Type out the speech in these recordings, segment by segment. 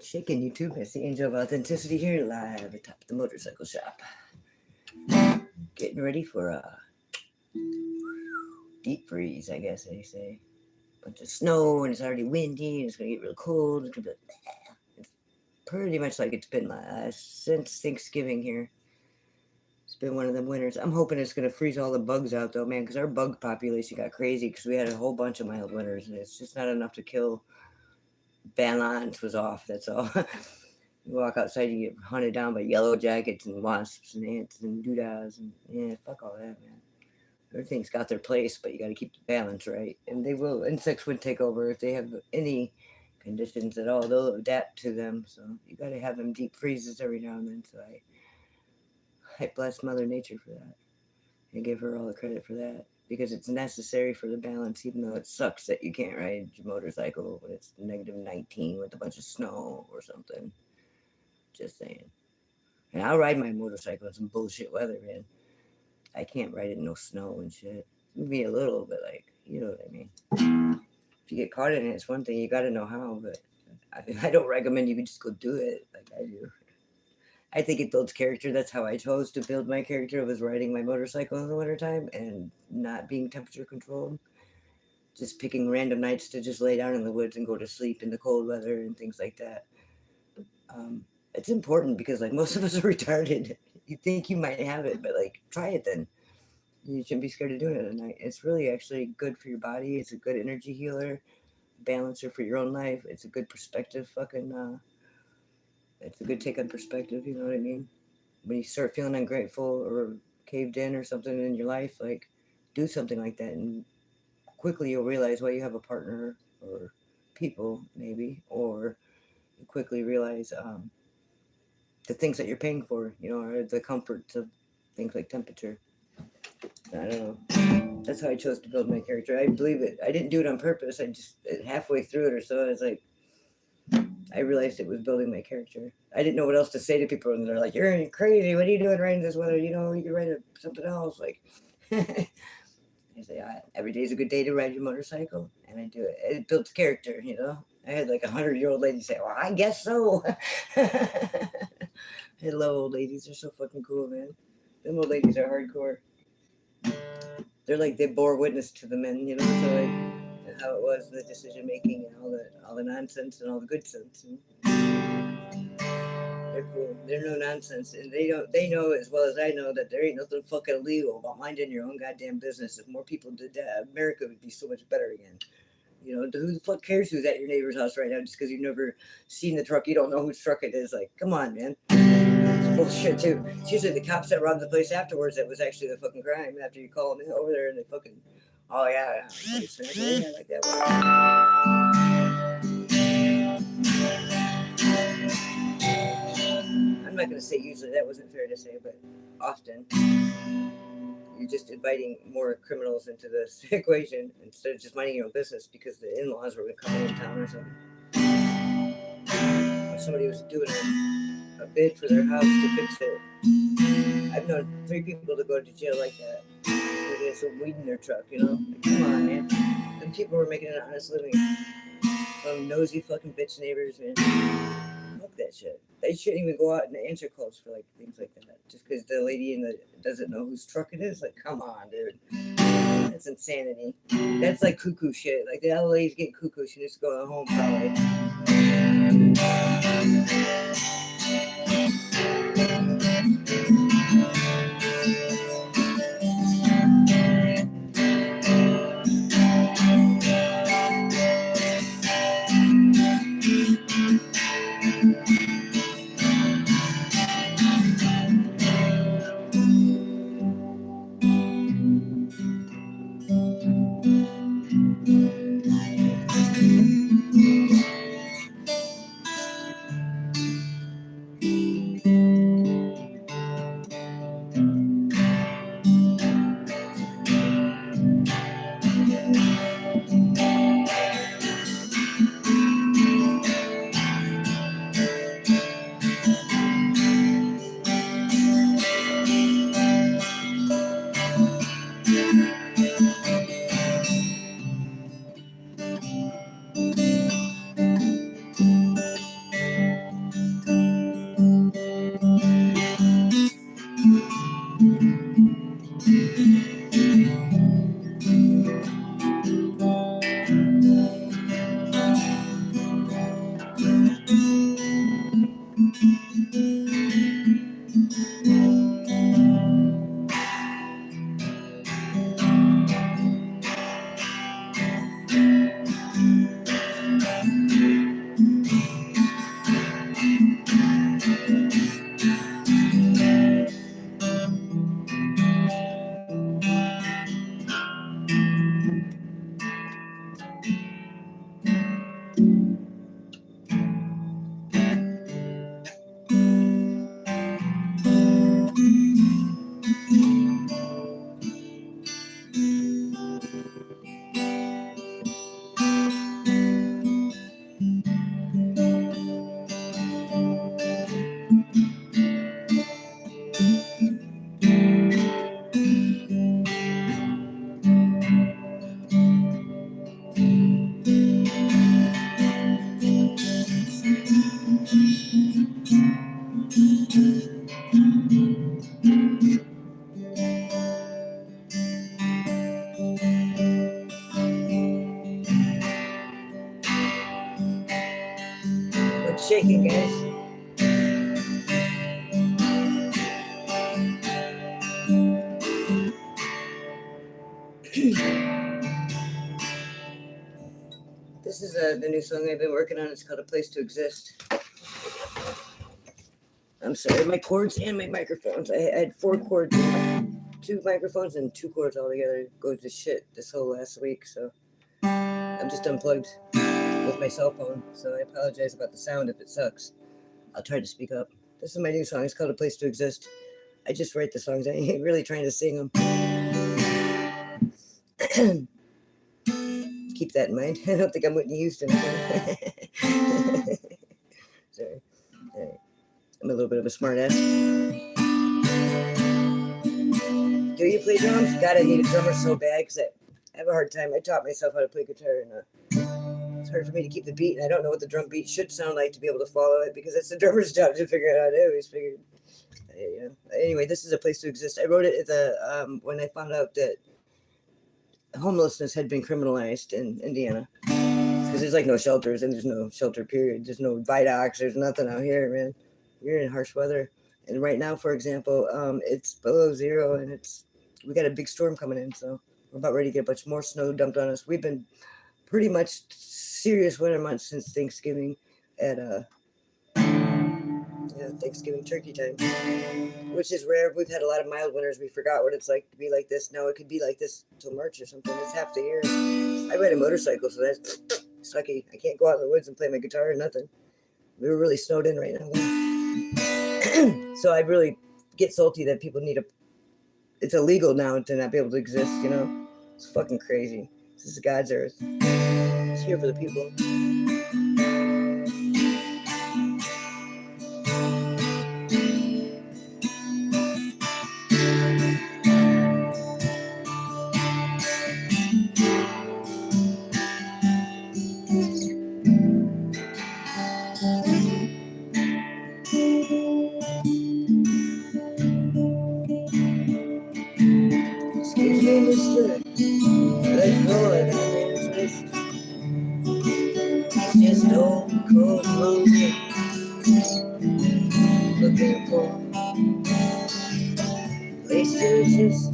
What's shaking, YouTube? It's the Angel of Authenticity here, live atop the motorcycle shop. Getting ready for a deep freeze, I guess they say. Bunch of snow, and it's already windy, and it's going to get real cold. It's pretty much like it's been since Thanksgiving here. It's been one of them winters. I'm hoping it's going to freeze all the bugs out, though, man, because our bug population got crazy because we had a whole bunch of mild winters, and it's just not enough to kill. Balance was off, that's all. You walk outside, you get hunted down by yellow jackets and wasps and ants and doodahs, and yeah, fuck all that, man. Everything's got their place, but you got to keep the balance right. And they will, insects would take over if they have any conditions at all. They'll adapt to them, so you got to have them deep freezes every now and then. So I bless Mother Nature for that and give her all the credit for that, because it's necessary for the balance, even though it sucks that you can't ride your motorcycle when it's -19 with a bunch of snow or something. Just saying. And I'll ride my motorcycle in some bullshit weather, man. I can't ride it in no snow and shit. Maybe a little, but like, you know what I mean. If you get caught in it, it's one thing. You got to know how, but I don't recommend you just go do it like I do. I think it builds character. That's how I chose to build my character, was riding my motorcycle in the wintertime and not being temperature controlled. Just picking random nights to just lay down in the woods and go to sleep in the cold weather and things like that. It's important because, like, most of us are retarded. You think you might have it, but, like, try it then. You shouldn't be scared of doing it at night. It's really actually good for your body. It's a good energy healer, balancer for your own life. It's a good perspective it's a good take on perspective, you know what I mean? When you start feeling ungrateful or caved in or something in your life, like, do something like that, and quickly you'll realize why you have a partner or people, maybe, or you quickly realize the things that you're paying for, you know, are the comforts of things like temperature. I don't know. That's how I chose to build my character. I believe it. I didn't do it on purpose. I just, halfway through it or so, I was like, I realized it was building my character. I didn't know what else to say to people, and they're like, "You're crazy. What are you doing writing this weather? You know, you could write something else." Like, I say, every day's a good day to ride your motorcycle, and I do it. It builds character, you know. I had like 100-year-old lady say, "Well, I guess so." I love old ladies. They're so fucking cool, man. Them old ladies are hardcore. They're like, they bore witness to the men, you know, so like how it was, the decision making and all the nonsense and all the good sense. And they're cool. They're no nonsense, and they know as well as I know that there ain't nothing fucking illegal about minding your own goddamn business. If more people did that, America would be so much better again. You know, who the fuck cares who's at your neighbor's house right now just because you've never seen the truck? You don't know whose truck it is. Like, come on, man. It's bullshit, too. It's usually the cops that robbed the place afterwards that was actually the fucking crime, after you call them over there and they fucking, oh, yeah, like that. I'm not going to say usually. That wasn't fair to say, but often. You're just inviting more criminals into this equation instead of just minding your own business because the in-laws were going to come in town or something. Or somebody was doing a bid for their house to fix it. I've known 3 people to go to jail like that. They had some weed in their truck, you know? Like, come on, man. Them people were making an honest living. Some nosy fucking bitch neighbors, man. Fuck that shit. They shouldn't even go out and answer calls for like things like that. Just because the lady doesn't know whose truck it is. Like, come on, dude. That's insanity. That's like cuckoo shit. Like, the other lady's getting cuckoo. She needs to go home probably. It's shaking, guys. This is the new song I've been working on. It's called A Place to Exist. I'm sorry, my cords and my microphones. I had 4 cords, 2 microphones, and 2 cords altogether. It goes to shit this whole last week, so I'm just unplugged with my cell phone. So I apologize about the sound if it sucks. I'll try to speak up. This is my new song. It's called A Place to Exist. I just write the songs. I ain't really trying to sing them. Keep that in mind. I don't think I'm Whitney Houston. Sorry. I'm a little bit of a smart ass. Do you play drums? God, I need a drummer so bad because I have a hard time. I taught myself how to play guitar, and it's hard for me to keep the beat, and I don't know what the drum beat should sound like to be able to follow it because it's the drummer's job to figure it out. I always figured. Anyway, this is A Place to Exist. I wrote it at the when I found out that homelessness had been criminalized in Indiana. Because there's like no shelters, and there's no shelter period. There's no Vidocs. There's nothing out here, man. We're in harsh weather. And right now, for example, it's below 0, and we got a big storm coming in. So we're about ready to get a bunch more snow dumped on us. We've been pretty much serious winter months since Thanksgiving at Thanksgiving turkey time, which is rare. We've had a lot of mild winters. We forgot what it's like to be like this. Now it could be like this till March or something. It's half the year. I ride a motorcycle, so that's sucky. I can't go out in the woods and play my guitar or nothing. We're really snowed in right now. So I really get salty that people it's illegal now to not be able to exist, you know? It's fucking crazy. This is God's earth. It's here for the people. Excuse me, mister. Let go of that man's wrist. He's just old, cold, lonely, looking for a place to exist.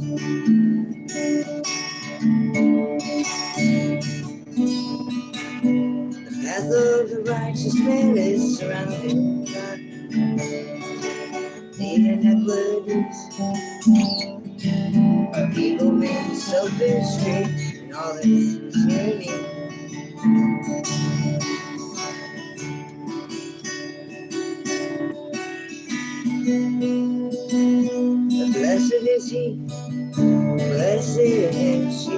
The path of the righteous man is surrounded by the inequities of evil men, selfish hate, and all its tyranny. But blessed is he, blessed is she,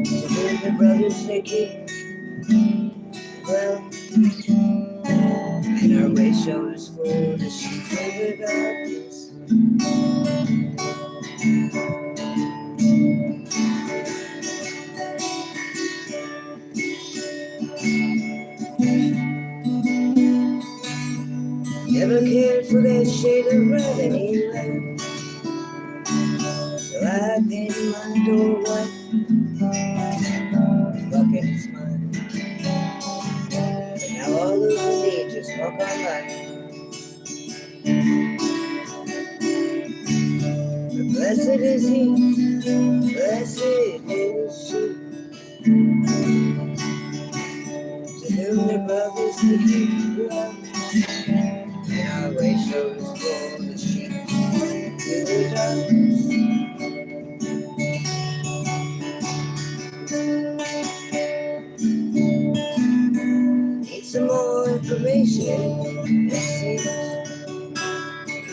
to whom the brothers they keep well, and our way shows for the sheep of the darkness. Never cared for that shade of red anyway, so I painted my door white. Fucking it's mine. But now all those who need just walk on by. But blessed is he, blessed is she, to whom the brothers they keep well. And our way shows for the sheep to the darkness. Need some more information. It seems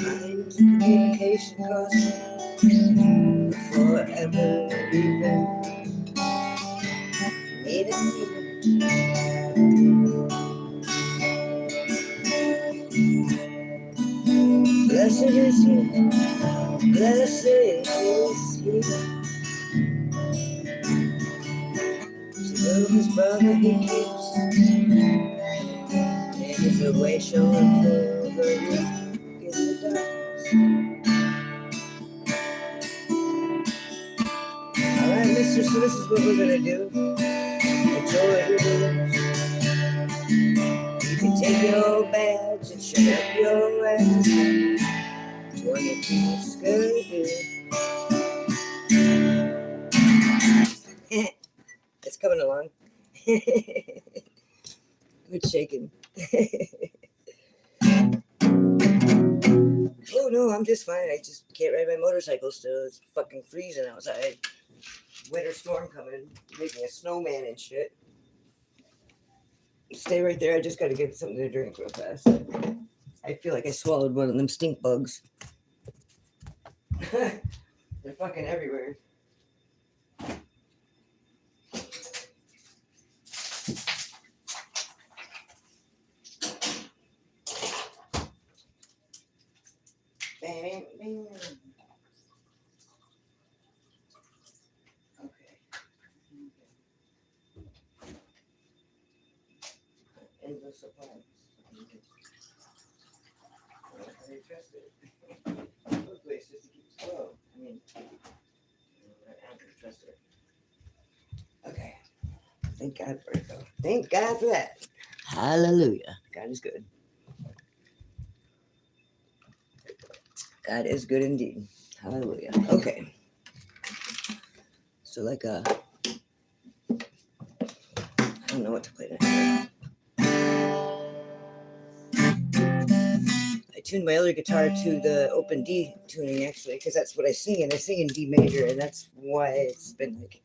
lines of communication cost before ever even needed me. Blessed is he, blessed is he, to whom his brother he keeps, and is a way showing for the weak in the darkness. Alright, mister, so this is what we're gonna do. Enjoy your day. can take your badge and shut up your ass. When it feels good. It's coming along. It's shaking. Oh no, I'm just fine. I just can't ride my motorcycle still. It's fucking freezing outside. Winter storm coming, making a snowman and shit. Stay right there. I just gotta get something to drink real fast. I feel like I swallowed one of them stink bugs. They're fucking everywhere. Bang, bang. Okay. Endless supplies. I trust it. Hopefully it's just to keep it slow. I mean, I have to trust it. Okay. Thank God for it, though. Thank God for that. Hallelujah. God is good. God is good indeed. Hallelujah. Okay. So like I don't know what to play next. I tuned my other guitar to the open D tuning actually, because that's what I sing in. I sing in D major, and that's why it's been like,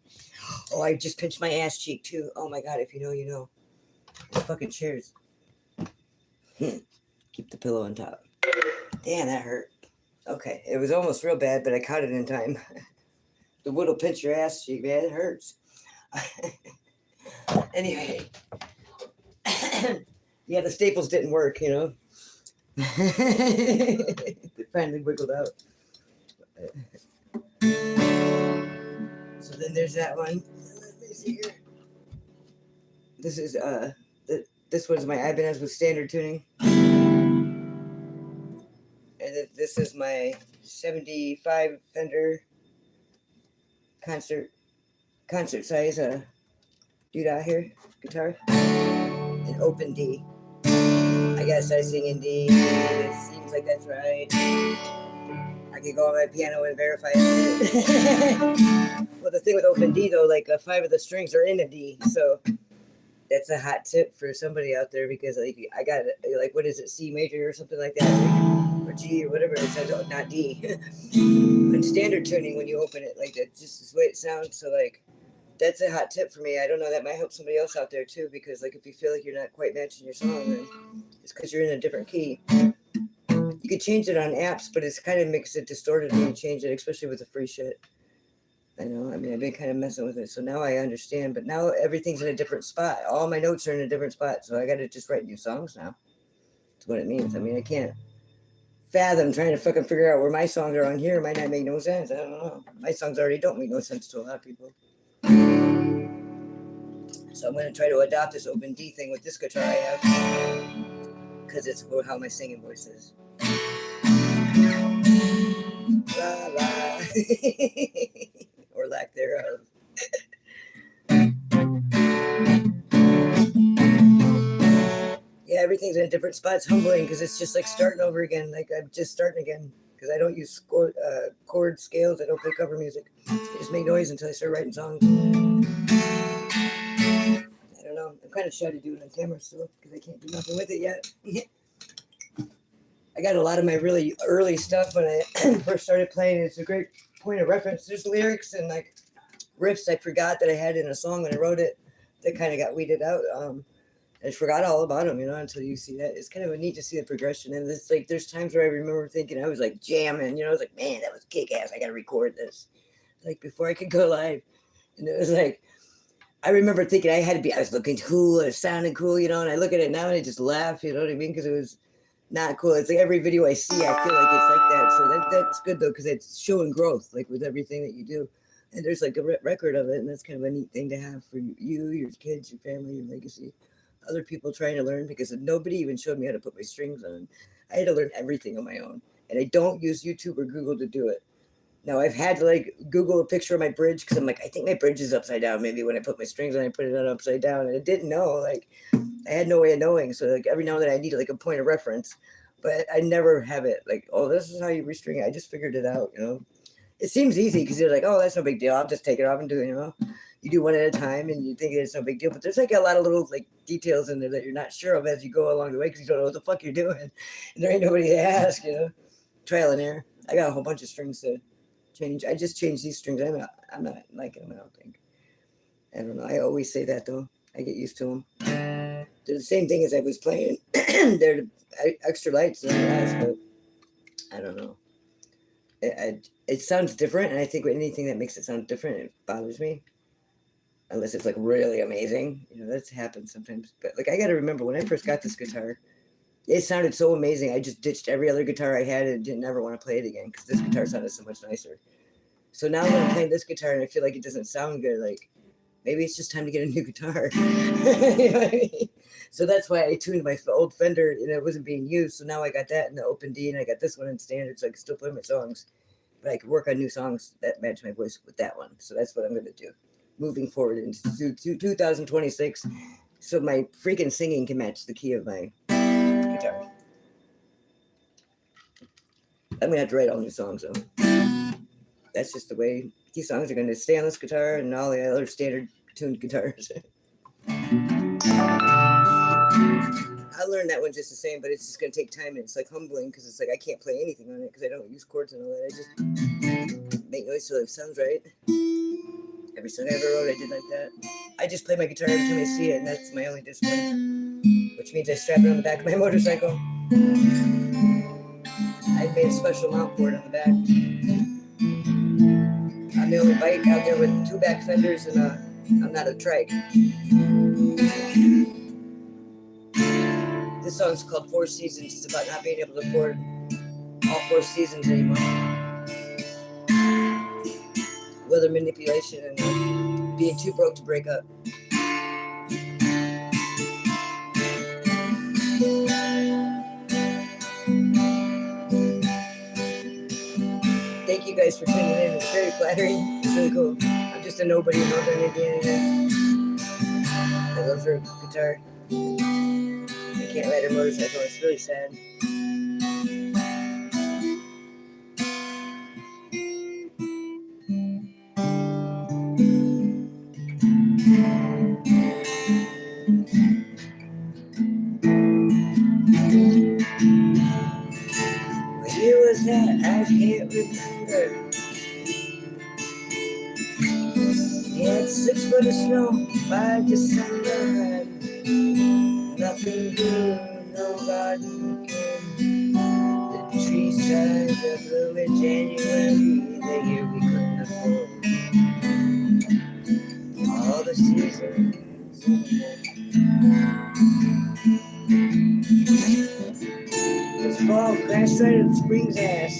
oh, I just pinched my ass cheek too. Oh my God, if you know, you know. These fucking chairs. Keep the pillow on top. Damn, that hurt. Okay, it was almost real bad, but I caught it in time. The wood will pinch your ass cheek, man. It hurts. Anyway. Yeah, the staples didn't work, you know. It finally wiggled out. So then there's that one. Let me see here. This is this was my Ibanez with standard tuning. And then this is my 75 Fender concert size dude out here guitar. An open D. I guess I sing in D. It seems like that's right. I could go on my piano and verify it. Well, the thing with open D though, like 5 of the strings are in a D, so that's a hot tip for somebody out there, because like I got like, what is it, C major or something like that, or G or whatever it says, oh, not D. In standard tuning, when you open it like that, just the way it sounds. So like, that's a hot tip for me. I don't know, that might help somebody else out there too, because like if you feel like you're not quite matching your song, then it's because you're in a different key. You could change it on apps, but it's kind of makes it distorted when you change it, especially with the free shit. I know, I mean, I've been kind of messing with it, so now I understand, but now everything's in a different spot. All my notes are in a different spot, so I got to just write new songs now. That's what it means. I mean, I can't fathom trying to fucking figure out where my songs are on here. It might not make no sense. I don't know. My songs already don't make no sense to a lot of people. So I'm going to try to adopt this open D thing with this guitar I have, because it's how my singing voice is. La, la. Or lack thereof. Yeah, everything's in a different spot. It's humbling, because it's just like starting over again. Like I'm just starting again, because I don't use chord scales. I don't play cover music. I just make noise until I start writing songs. I don't know. I'm kind of shy to do it on camera still, because I can't do nothing with it yet. I got a lot of my really early stuff when I first started playing. It's a great point of reference. There's lyrics and like riffs I forgot that I had in a song when I wrote it that kind of got weeded out. I forgot all about them, you know, until you see that. It's kind of neat to see the progression. And it's like, there's times where I remember thinking, I was like jamming, you know, I was like, man, that was kick ass. I got to record this. Like before I could go live. And it was like, I remember thinking I was looking cool, it sounded cool, you know, and I look at it now and I just laugh, you know what I mean? Because it was not cool. It's like every video I see, I feel like it's like that. So that's good though, because it's showing growth, like with everything that you do. And there's like a record of it, and that's kind of a neat thing to have for you, your kids, your family, your legacy. Other people trying to learn, because nobody even showed me how to put my strings on. I had to learn everything on my own, and I don't use YouTube or Google to do it. Now I've had to like Google a picture of my bridge, because I'm like, I think my bridge is upside down. Maybe when I put my strings on, I put it on upside down, and I didn't know. Like, I had no way of knowing. So like every now and then I needed like a point of reference, but I never have it like, oh, this is how you restring it. I just figured it out, you know. It seems easy because you're like, oh, that's no big deal. I'll just take it off and do it, you know. You do one at a time and you think it's no big deal, but there's like a lot of little like details in there that you're not sure of as you go along the way because you don't know what the fuck you're doing. And there ain't nobody to ask, you know. Trial and error. I got a whole bunch of strings to change. I just changed these strings. I'm not liking them, I don't think. I don't know. I always say that though. I get used to them. They're the same thing as I was playing. They're extra lights than the last, but I don't know. It sounds different, and I think anything that makes it sound different, it bothers me. Unless it's like really amazing, you know, that's happened sometimes. But like I got to remember when I first got this guitar, it sounded so amazing. I just ditched every other guitar I had and didn't ever want to play it again because this guitar sounded so much nicer. So now when I'm playing this guitar and I feel like it doesn't sound good, like maybe it's just time to get a new guitar. You know what I mean? So that's why I tuned my old Fender and it wasn't being used. So now I got that in the open D and I got this one in standard so I can still play my songs. But I can work on new songs that match my voice with that one. So that's what I'm going to do moving forward into 2026. So my freaking singing can match the key of my guitar. I'm going to have to write all new songs though. That's just the way these songs are going to stay on this guitar and all the other standard tuned guitars. I learned that one just the same, but it's just going to take time and it's like humbling because it's like I can't play anything on it because I don't use chords and all that. I just make noise so it sounds right. Every song I ever wrote, I did like that. I just play my guitar every time I see it, and that's my only discipline, which means I strap it on the back of my motorcycle. I made a special mount for it on the back. I'm the only bike out there with 2 back fenders, and I'm not a trike. This song's called 4 Seasons. It's about not being able to afford all 4 seasons anymore. Weather manipulation and being too broke to break up. Thank you guys for tuning in. It's very flattering. It's really cool. I'm just a nobody in Northern Indiana. I love her guitar. I can't ride her motorcycle. It's really sad. What year was that? I can't remember. We had 6 foot of snow by December. Nothing grew, no garden came. The trees started to bloom in January, the year we couldn't afford all the seasons. This fall crashed right in spring's ass.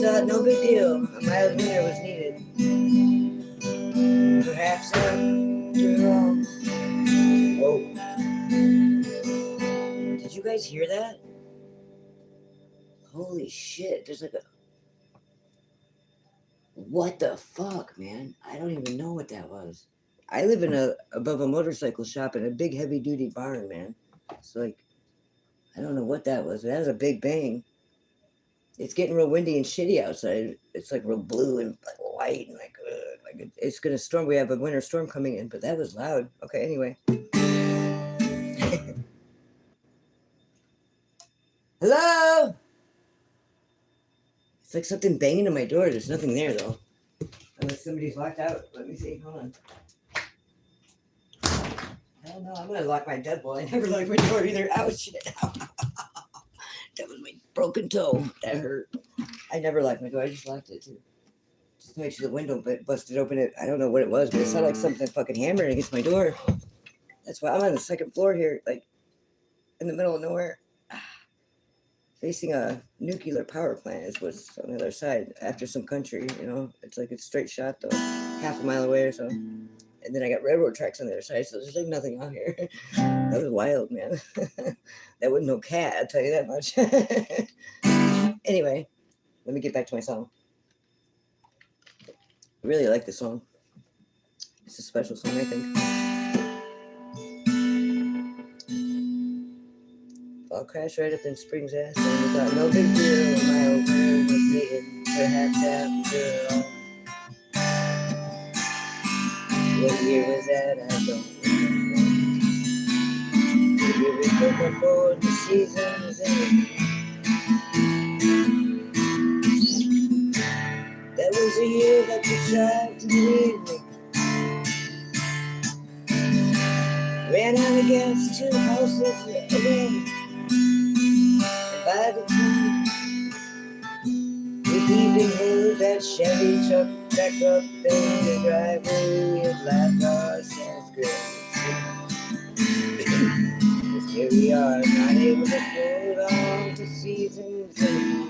Thought no big deal, a mild winter was needed. Perhaps after all. Whoa. Did you guys hear that? Holy shit, there's like a... What the fuck, man? I don't even know what that was. I live above a motorcycle shop in a big heavy-duty barn, man. It's like, I don't know what that was, but that was a big bang. It's getting real windy and shitty outside. It's like real blue and like white and like it's gonna storm. We have a winter storm coming in, but that was loud. Okay, anyway. Hello? It's like something banging on my door. There's nothing there though. Unless somebody's locked out. Let me see. Hold on. Hell no, I'm gonna lock my deadbolt. I never locked my door either. Ouch, shit. That was my broken toe. That hurt. I never locked my door. I just locked it too. Just to make sure the window busted open. I don't know what it was, but it sounded like something fucking hammering against my door. That's why I'm on the 2nd floor here, like in the middle of nowhere. Facing a nuclear power plant is what's on the other side. After some country, you know, it's like a straight shot though, half a mile away or so. And then I got railroad tracks on the other side, so there's like nothing out here. That was wild, man. That wasn't no cat, I'll tell you that much. Anyway, let me get back to my song. I really like this song. It's a special song, I think. I'll crash right up in Spring's ass, and we thought, no big deal, my old girl was needed, perhaps after all. What year was that? I don't remember. Maybe we couldn't afford the seasons anymore. That was a year that you tried to leave me. Ran out of gas, 2 houses away. And by the time we even heard that Chevy truck back up in the driveway, we had laughed ourselves crazy. Cause here we are, not able to hold on to seasons anymore.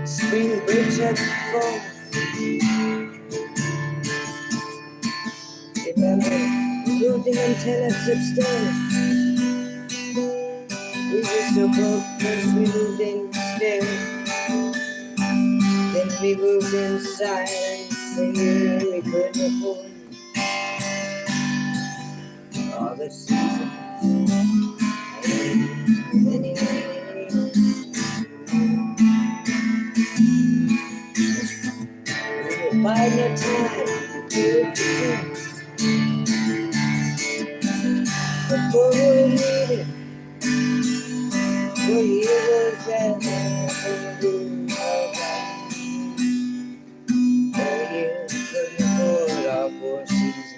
Spring breaks at fall. Remember, moving in tenants upstairs. We were so broke, first we moved in stairs. Then we moved in silence, a year we couldn't afford all the seasons. Anyway, we were biding our time, before we needed. What year was that? That year we couldn't afford all 4 seasons.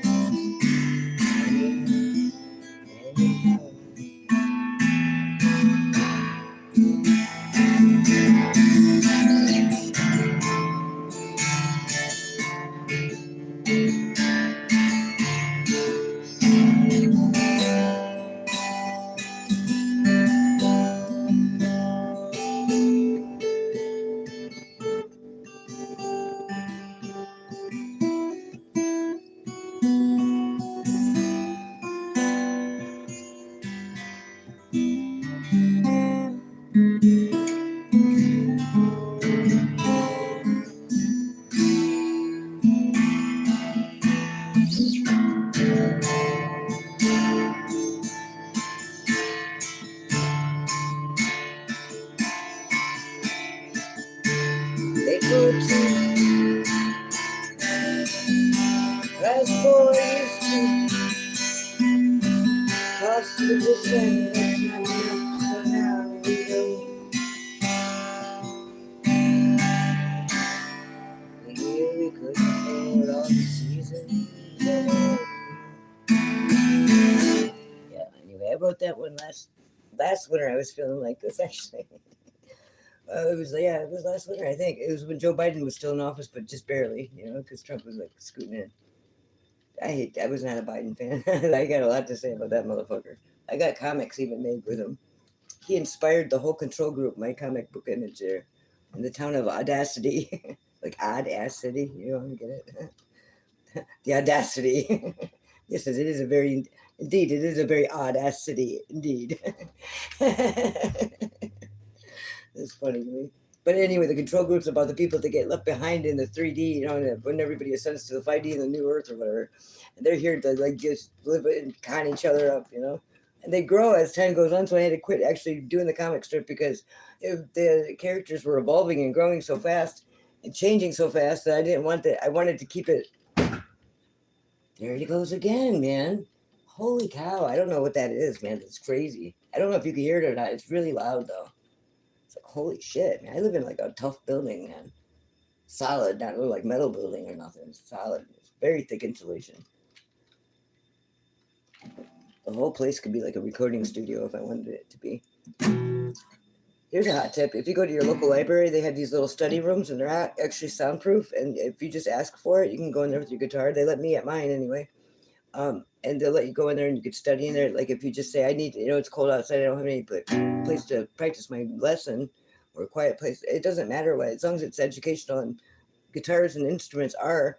They go to last 4 years to cost the descendants, so now we know the year we couldn't afford all the seasons. Yeah, anyway, I wrote that one last winter. I was feeling like this actually. It was last winter, I think. It was when Joe Biden was still in office, but just barely, because Trump was like scooting in. I was not a Biden fan. I got a lot to say about that motherfucker. I got comics even made with him. He inspired the whole control group, my comic book image there, in the town of Audacity. Like Audacity, get it? The Audacity. Yes, it is a very Audacity, indeed. It's funny to me. But anyway, the control group's about the people that get left behind in the 3D, when everybody ascends to the 5D in the new Earth or whatever. And they're here to like just live and con each other up, And they grow as time goes on. So I had to quit actually doing the comic strip because the characters were evolving and growing so fast and changing so fast that I didn't want that. I wanted to keep it. There he goes again, man. Holy cow. I don't know what that is, man. It's crazy. I don't know if you can hear it or not. It's really loud, though. It's like, holy shit, man. I live in like a tough building, man. Solid, not like metal building or nothing. It's solid. It's very thick insulation. The whole place could be like a recording studio if I wanted it to be. Here's a hot tip. If you go to your local library, they have these little study rooms and they're actually soundproof. And if you just ask for it, you can go in there with your guitar. They let me at mine anyway. And they'll let you go in there and you could study in there. Like if you just say, I need, it's cold outside. I don't have any place to practice my lesson or a quiet place. It doesn't matter what, as long as it's educational, and guitars and instruments are.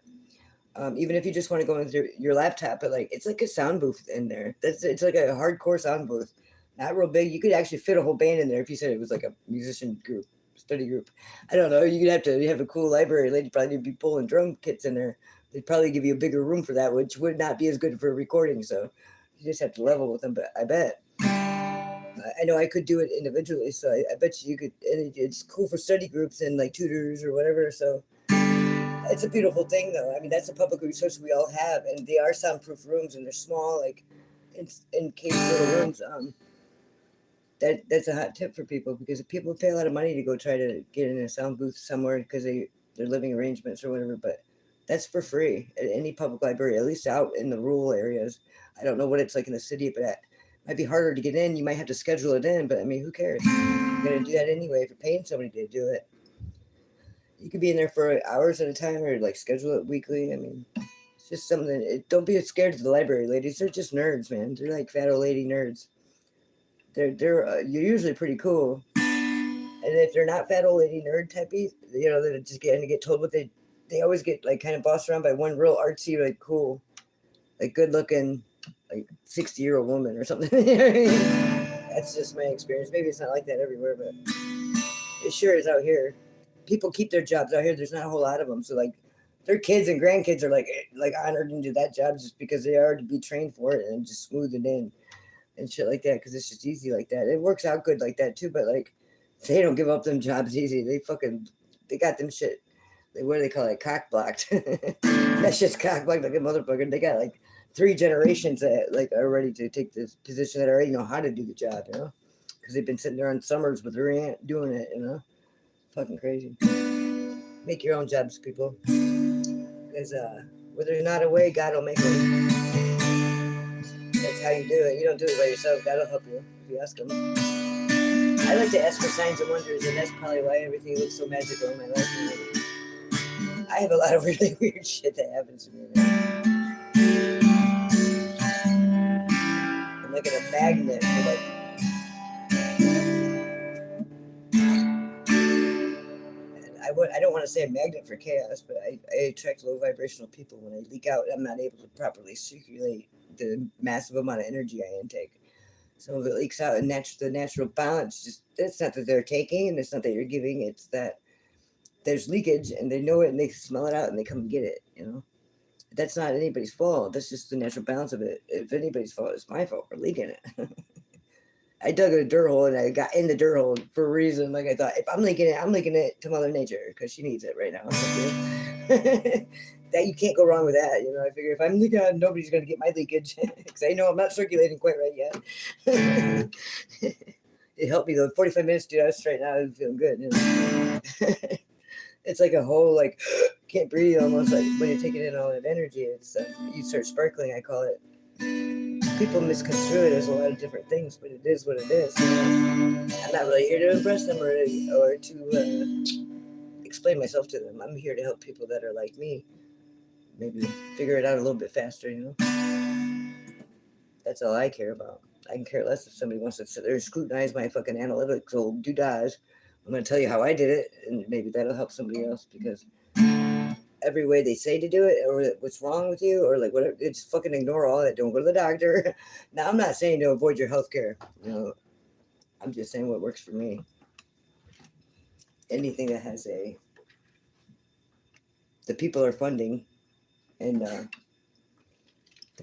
Even if you just want to go with your laptop, but like it's like a sound booth in there. It's like a hardcore sound booth, not real big. You could actually fit a whole band in there if you said it was like a musician group study group. I don't know. You'd have to have a cool library lady. Probably be pulling drum kits in there. They'd probably give you a bigger room for that, which would not be as good for recording. So you just have to level with them. But I bet. I know I could do it individually, so I bet you could. And it's cool for study groups and like tutors or whatever. So it's a beautiful thing, though. I mean, that's a public resource we all have, and they are soundproof rooms, and they're small, like in case little rooms. That's a hot tip for people, because if people pay a lot of money to go try to get in a sound booth somewhere because their living arrangements or whatever, but that's for free at any public library, at least out in the rural areas. I don't know what it's like in the city, but it might be harder to get in. You might have to schedule it in, but I mean, who cares? You're going to do that anyway if you're paying somebody to do it. You could be in there for hours at a time, or like schedule it weekly. I mean, it's just something. Don't be scared of the library ladies. They're just nerds, man. They're like fat old lady nerds. You're usually pretty cool. And if they're not fat old lady nerd typey, that just get told what they always get like kind of bossed around by one real artsy, like cool, like good looking, like 60-year-old woman or something. That's just my experience. Maybe it's not like that everywhere, but it sure is out here. People keep their jobs out here. There's not a whole lot of them, so like their kids and grandkids are like honored into that job just because they are to be trained for it and just smooth it in and shit like that, because it's just easy like that. It works out good like that too, but like they don't give up them jobs easy. They got them shit. What do they call it? Cock blocked. That shit's cock blocked like a motherfucker. They got like 3 generations that like are ready to take this position that already know how to do the job, because they've been sitting there on summers with their aunt doing it, Fucking crazy. Make your own jobs, people. Because where there's not a way, God will make a way. That's how you do it. You don't do it by yourself. God will help you if you ask him. I like to ask for signs and wonders, and that's probably why everything looks so magical in my life. I have a lot of really weird shit that happens to me. I'm like a magnet for like. I don't want to say a magnet for chaos, but I attract low vibrational people. When I leak out, I'm not able to properly circulate the massive amount of energy I intake. Some of it leaks out, and the natural balance, it's not that they're taking, and it's not that you're giving, it's that there's leakage, and they know it, and they smell it out, and they come and get it, That's not anybody's fault. That's just the natural balance of it. If anybody's fault, it's my fault for leaking it. I dug a dirt hole, and I got in the dirt hole for a reason. Like I thought, if I'm leaking it to Mother Nature, because she needs it right now. That you can't go wrong with that. I figure if I'm leaking out, nobody's going to get my leakage, because I know I'm not circulating quite right yet. It helped me though. 45 minutes, dude. I was straight out. I was feeling good. It's like a whole like can't breathe almost, like when you're taking in all that energy. It's you start sparkling. I call it. People misconstrue it as a lot of different things, but it is what it is. I'm not really here to impress them or to explain myself to them. I'm here to help people that are like me, maybe figure it out a little bit faster. That's all I care about. I can care less if somebody wants to sit there and scrutinize my fucking analytics old doodads. I'm going to tell you how I did it, and maybe that'll help somebody else, because every way they say to do it, or what's wrong with you, or like whatever, just fucking ignore all that. Don't go to the doctor. Now, I'm not saying to avoid your health care. I'm just saying what works for me. Anything that has the people are funding, and the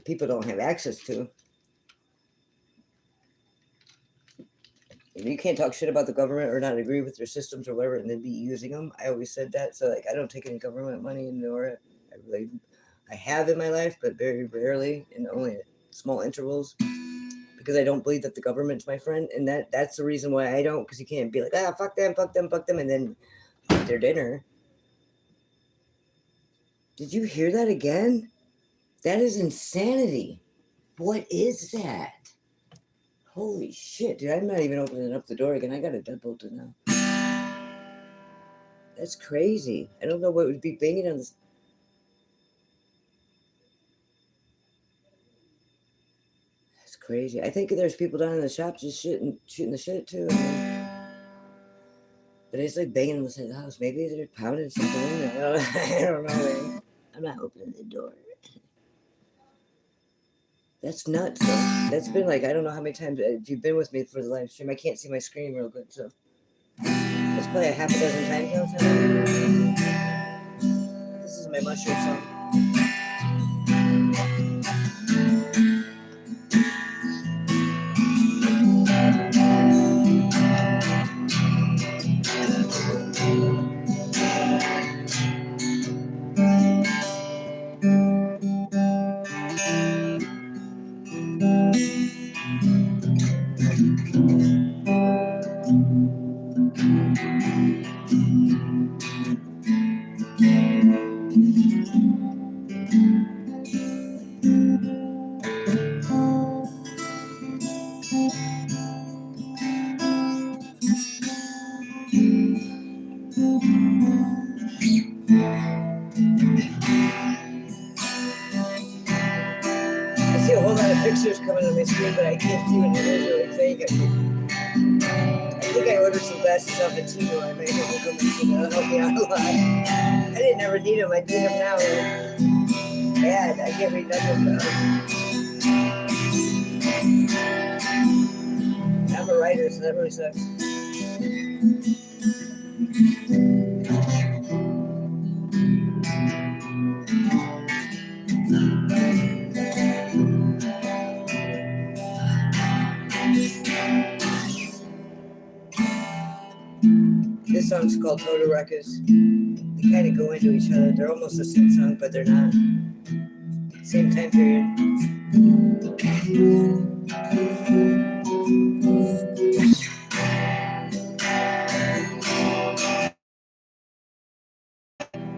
people don't have access to. You can't talk shit about the government or not agree with their systems or whatever, and then be using them. I always said that. So like, I don't take any government money, nor I have in my life, but very rarely, and only at small intervals, because I don't believe that the government's my friend, and that's the reason why I don't. Because you can't be like, fuck them, and then eat their dinner. Did you hear that again? That is insanity. What is that? Holy shit, dude. I'm not even opening up the door again. I got a deadbolt it now. That's crazy. I don't know what would be banging on this. That's crazy. I think there's people down in the shop just shooting the shit too. But it's like banging on the side of the house. Maybe they're pounding something in there. I don't know, man. I'm not opening the door. That's nuts, though. That's been like, I don't know how many times, if you've been with me for the live stream, I can't see my screen real good, so. That's Probably a half a dozen times now. This is my mushroom song. I see a whole lot of pictures coming on my screen, but I can't see what it is really fake. I think I ordered some glasses off of Timo. I might have to come and see that'll help me out a lot. I didn't ever need them. I need them now. Yeah, I can't read nothing though. I'm a writer, so that really sucks. This song's called Total Ruckus. They kind of go into each other. They're almost the same song, but they're not. Same time period.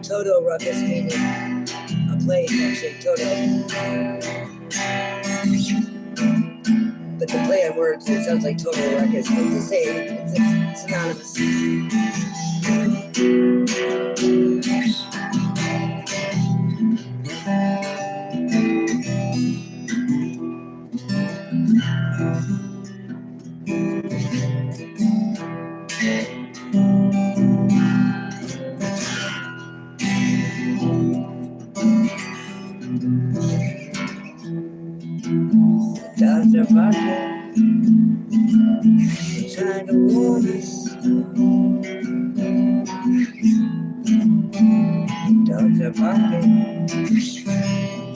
Total Ruckus meaning a place, actually, Toto. But the play on words, it sounds like Total Ruckus. It's the same. It's synonymous. Dogs are barking, trying to warn us. Dogs are barking,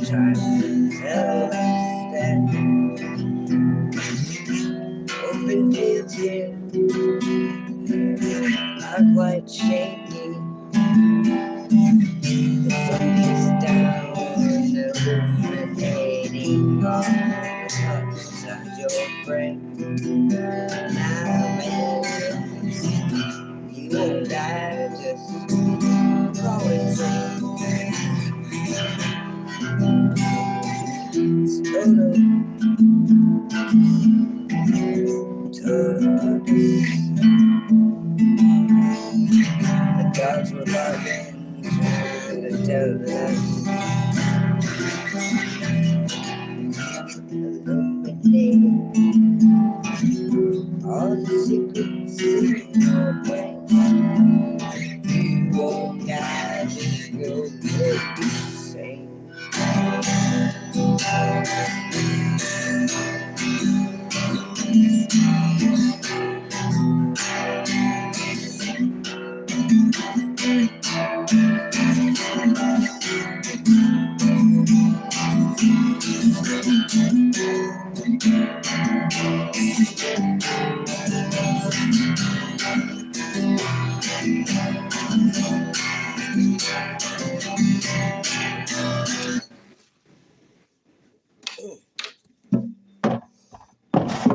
trying to tell us that open fields here are quite shaky. The sun is down, illuminating all outside your brain. Now, you and I are just growing insane. It's total. The dogs were barking, trying to tell us. Illuminating all the secrets in your brain. You won't die, just go insane.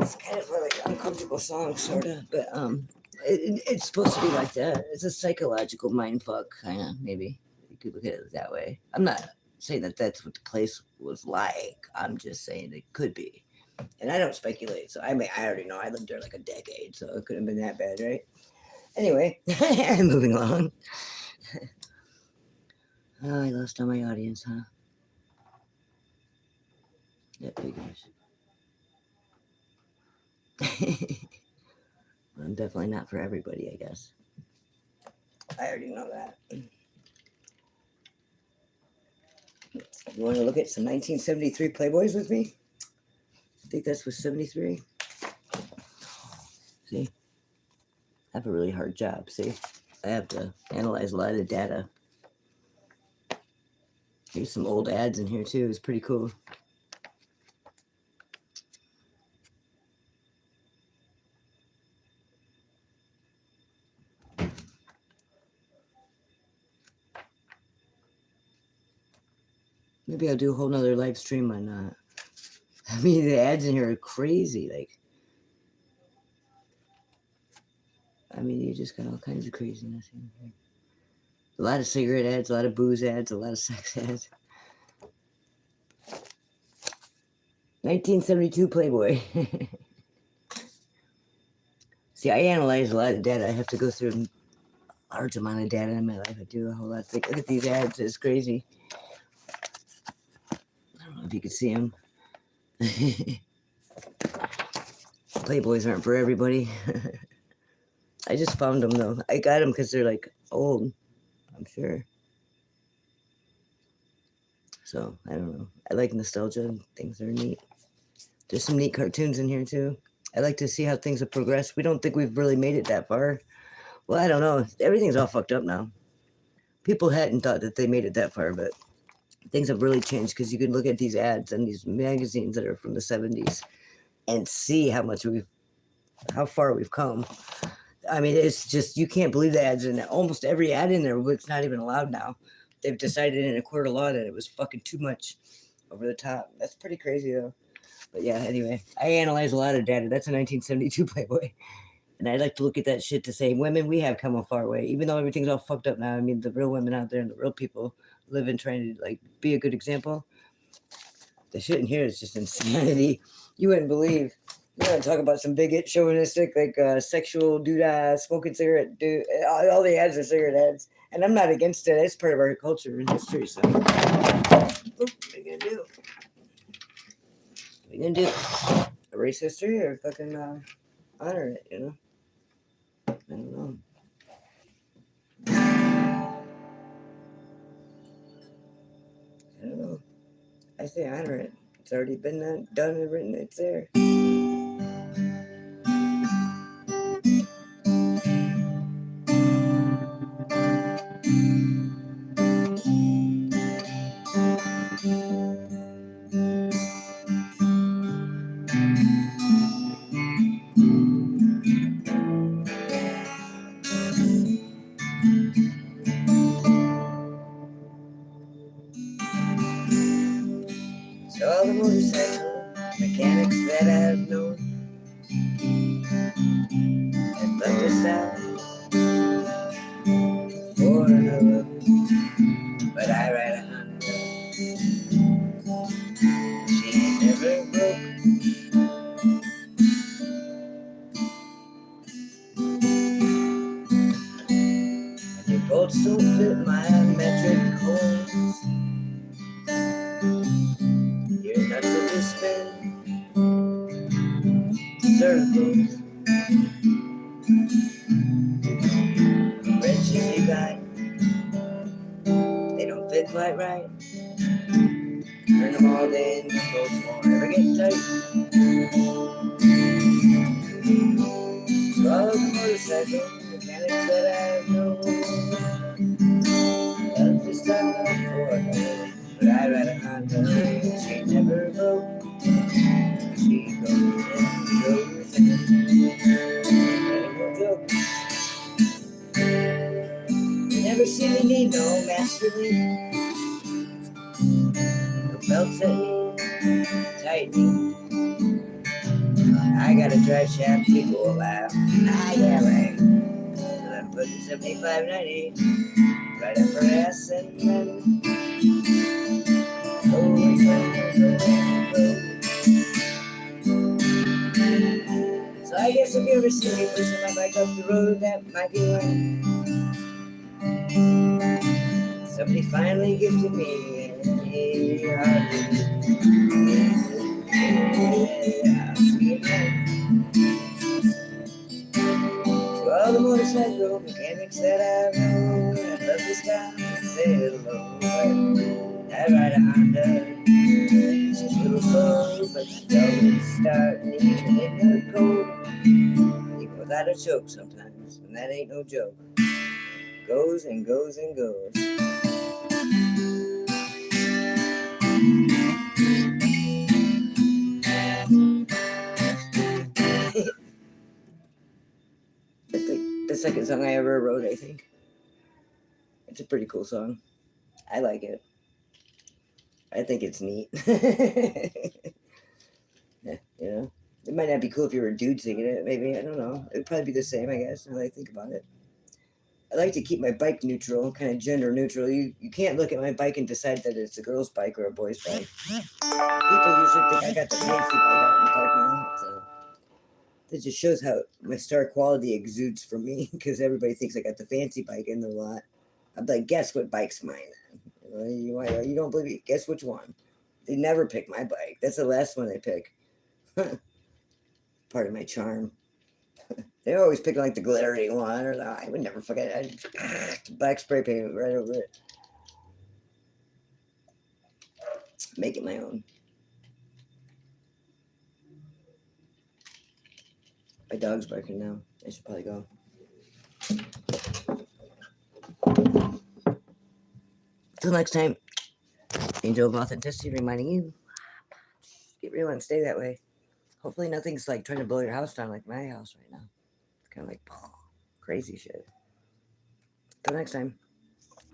It's kind of like an uncomfortable song, sort of, but it's supposed to be like that. It's a psychological mind fuck, kind of, maybe. You could look at it that way. I'm not saying that that's what the place was like. I'm just saying it could be. And I don't speculate, so I already know. I lived there like a decade, so it couldn't have been that bad, right? Anyway, moving along. Oh, I lost all my audience, huh? That figures. Well, I'm definitely not for everybody, I guess. I already know that. You want to look at some 1973 Playboys with me? I think this was 73. See? I have a really hard job, see? I have to analyze a lot of data. There's some old ads in here too. It's pretty cool. Maybe I'll do a whole nother live stream on I mean, the ads in here are crazy. Like, I mean, you just got all kinds of craziness in here. A lot of cigarette ads, a lot of booze ads, a lot of sex ads. 1972 Playboy. See, I analyze a lot of data. I have to go through a large amount of data in my life. I do a whole lot. Look at these ads. It's crazy. I don't know if you can see them. Playboys aren't for everybody. I just found them, though. I got them because they're, like, old, I'm sure. So, I don't know. I like nostalgia. Things are neat. There's some neat cartoons in here, too. I like to see how things have progressed. We don't think we've really made it that far. Well, I don't know. Everything's all fucked up now. People hadn't thought that they made it that far, but things have really changed because you can look at these ads and these magazines that are from the 70s and see how far we've come. I mean, it's just, you can't believe the ads in almost every ad in there. It's not even allowed now. They've decided in a court of law that it was fucking too much over the top. That's pretty crazy, though. But yeah, anyway, I analyze a lot of data. That's a 1972 Playboy. And I like to look at that shit to say, women, we have come a far way. Even though everything's all fucked up now, I mean, the real women out there and the real people living, trying to, like, be a good example. The shit in here is just insanity. You wouldn't believe. You want to talk about some bigot, chauvinistic, like, sexual doodah, smoking cigarette, dude. All the ads are cigarette ads. And I'm not against it. It's part of our culture and history, so. What are you going to do? What are you going to do? Erase history or fucking honor it, you know? I don't know. I don't know. I say honor it. It's already been done and written. It's there. So all the motorcycle mechanics that I've known have left us out for another. But I ride a Honda. She ain't never broke. And your bolts don't fit my metric holes. Your nuts will just spin circles. The wrenches you got, they don't fit quite right. Turn them all in, the bolts won't ever get tight. So all the motorcycle mechanics that I know love to stop for a minute. But I ride a Honda, she never broke. She goes and goes and ain't no joke. You never see me need no masterly. No belts that need tightening. I got a drive shaft, people will laugh. Ah, yeah, right. And I'm putting 75/98 right up her ass and then always over. So I guess if you ever see me pushing my bike up the road, that might be when somebody finally gifted me a heart. To all the motorcycle mechanics that I've known, I'd love to stop and say hello. I ride a Honda, she's a little slow, but she always start even in the cold. Even with gotta choke sometimes, and that ain't no joke. Goes and goes and goes. That's the second song I ever wrote, I think. It's a pretty cool song. I like it. I think it's neat. Yeah, you know? It might not be cool if you were a dude singing it, maybe. I don't know. It would probably be the same, I guess, now that I think about it. I like to keep my bike neutral, kind of gender neutral. You can't look at my bike and decide that it's a girl's bike or a boy's bike. People usually think I got the fancy bike out in the parking lot, so that just shows how my star quality exudes from me, because everybody thinks I got the fancy bike in the lot. I'm like, guess what bike's mine? You don't believe it? Guess which one? They never pick my bike. That's the last one they pick. Part of my charm. They always pick like the glittery one, or I would never forget. Black spray paint right over it. Make it my own. My dog's barking now. I should probably go. Till next time, Angel of Authenticity reminding you, get real and stay that way. Hopefully nothing's like trying to blow your house down like my house right now. It's kind of like crazy shit. Till next time,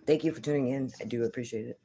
thank you for tuning in. I do appreciate it.